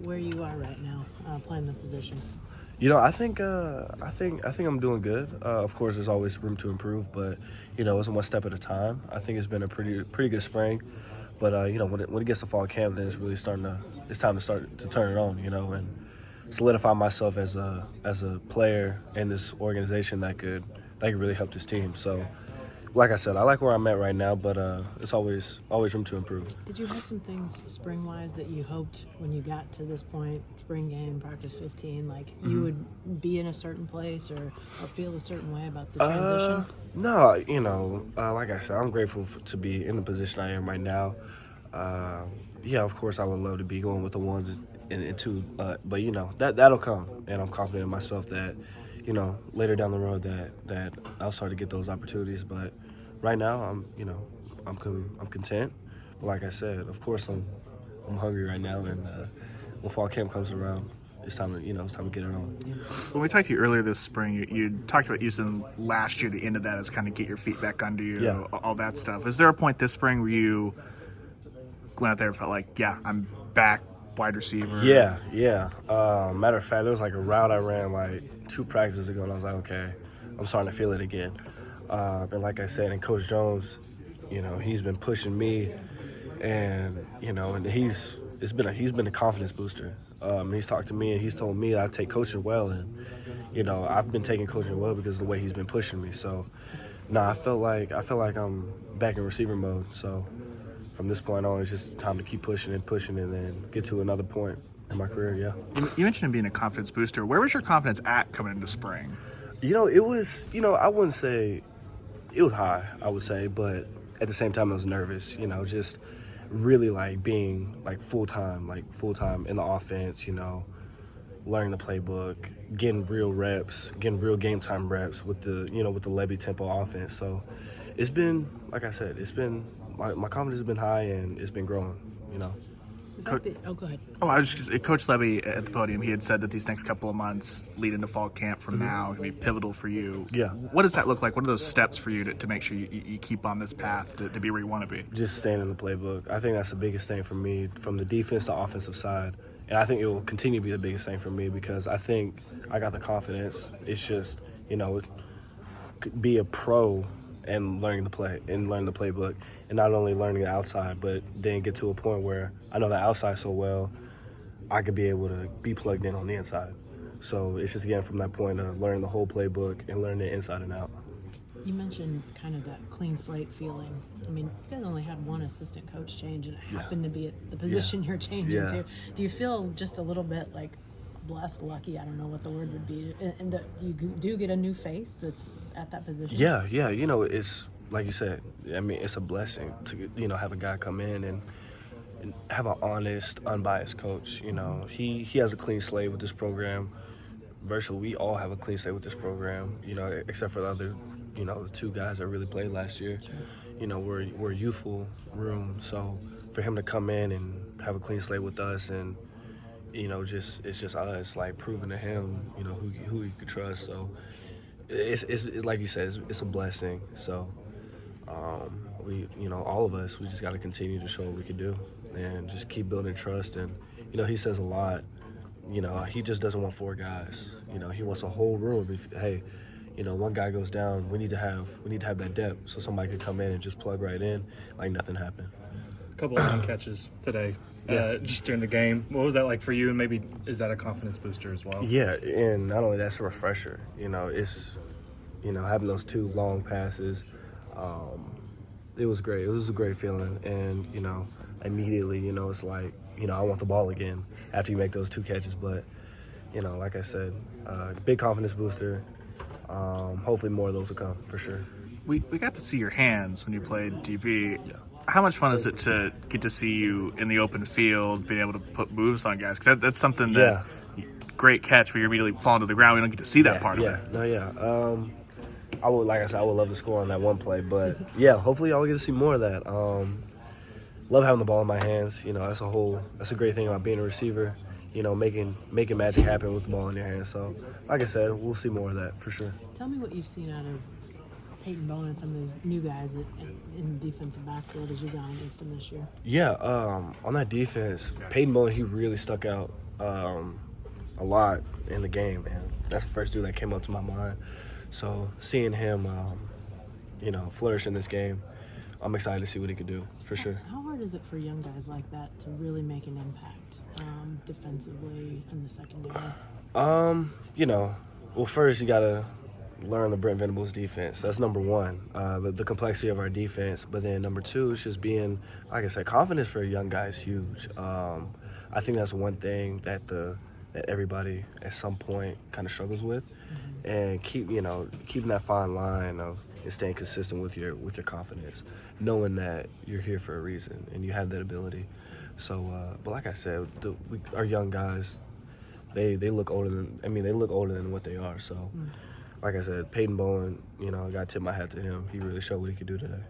where you are right now, playing the position? I think I'm doing good. Of course, there's always room to improve, but it's one step at a time. I think it's been a pretty good spring, but when it gets to fall camp, then it's time to start to turn it on. And solidify myself as a player in this organization that could really help this team. So, like I said, I like where I'm at right now, but it's always room to improve. Did you have some things spring-wise that you hoped when you got to this point, spring game, practice 15, like you would be in a certain place or feel a certain way about the transition? No, like I said, I'm grateful to be in the position I am right now. Yeah, of course, I would love to be going with the ones and two, but that'll come, and I'm confident in myself that later down the road that I'll start to get those opportunities. But right now, I'm content. But like I said, of course, I'm hungry right now, and when fall camp comes around, it's time to get it on. When we talked to you earlier this spring, you talked about using last year, the end of that, as kind of get your feet back under you, Yeah. all that stuff. Is there a point this spring where you went out there and felt like, yeah, I'm back, wide receiver? Yeah. Matter of fact, there was like a route I ran like 2 practices ago, and I was like, okay, I'm starting to feel it again. And like I said, and Coach Jones, he's been pushing me, and and he's been a confidence booster. He's talked to me and he's told me I take coaching well, and I've been taking coaching well because of the way he's been pushing me. So, no, I feel like I'm back in receiver mode. So, from this point on, it's just time to keep pushing and then get to another point in my career. Yeah. You mentioned him being a confidence booster. Where was your confidence at coming into spring? It was. I wouldn't say it was high. I would say, but at the same time, I was nervous. Just really like being like full time in the offense. Learning the playbook, getting real reps, getting real game time reps with the Levy tempo offense. So it's been, like I said, my confidence has been high and it's been growing. Go ahead. Oh, I was just Coach Levy at the podium. He had said that these next couple of months lead into fall camp from now can be pivotal for you. Yeah. What does that look like? What are those steps for you to make sure you keep on this path to be where you want to be? Just staying in the playbook. I think that's the biggest thing for me, from the defense to offensive side. And I think it will continue to be the biggest thing for me because I think I got the confidence. It's just, be a pro and learning the playbook, and not only learning the outside, but then get to a point where I know the outside so well, I could be able to be plugged in on the inside. So it's just getting from that point of learning the whole playbook and learning it inside and out. You mentioned kind of that clean slate feeling. I mean, you guys only had one assistant coach change, and it happened to be at the position you're changing to. Do you feel just a little bit like blessed, lucky, I don't know what the word would be, and that you do get a new face that's at that position? Yeah. It's like you said. I mean, it's a blessing to have a guy come in and have an honest, unbiased coach. He has a clean slate with this program. Virtually, we all have a clean slate with this program. Except for the other, the 2 guys that really played last year. We're a youthful room, so for him to come in and have a clean slate with us and it's just us like proving to him who he could trust. So it's like you said, it's a blessing. So we all of us, we just got to continue to show what we can do and just keep building trust. And he says a lot. He just doesn't want 4 guys. He wants a whole room. Hey, one guy goes down, we need to have that depth so somebody could come in and just plug right in like nothing happened. Couple of long catches today, just during the game. What was that like for you? And maybe is that a confidence booster as well? Yeah, and not only that's a refresher. It's having those 2 long passes. It was great. It was a great feeling, and immediately it's like I want the ball again after you make those 2 catches. But like I said, big confidence booster. Hopefully more of those will come for sure. We got to see your hands when you played DB. Yeah. How much fun is it to get to see you in the open field, being able to put moves on guys? Because that's something that great catch, but you're immediately falling to the ground. We don't get to see that part of it. I would love to score on that one play, but hopefully I'll get to see more of that. Love having the ball in my hands. That's a great thing about being a receiver. Making magic happen with the ball in your hands. So, like I said, we'll see more of that for sure. Tell me what you've seen out of Peyton Bowen and some of these new guys in the defensive backfield as you've gone against them this year. Yeah, on that defense, Peyton Bowen, he really stuck out a lot in the game, and that's the first dude that came up to my mind. So seeing him, flourish in this game, I'm excited to see what he could do, for sure. How hard is it for young guys like that to really make an impact defensively in the secondary? Well, first you got to learn the Brent Venables defense. That's number one, the complexity of our defense. But then number two is just being, like I said, confidence for a young guy is huge. I think that's one thing that everybody at some point kind of struggles with, and keeping that fine line of staying consistent with your confidence, knowing that you're here for a reason and you have that ability. So, but like I said, our young guys, they look older than what they are. So, like I said, Peyton Bowen, I got to tip my hat to him. He really showed what he could do today.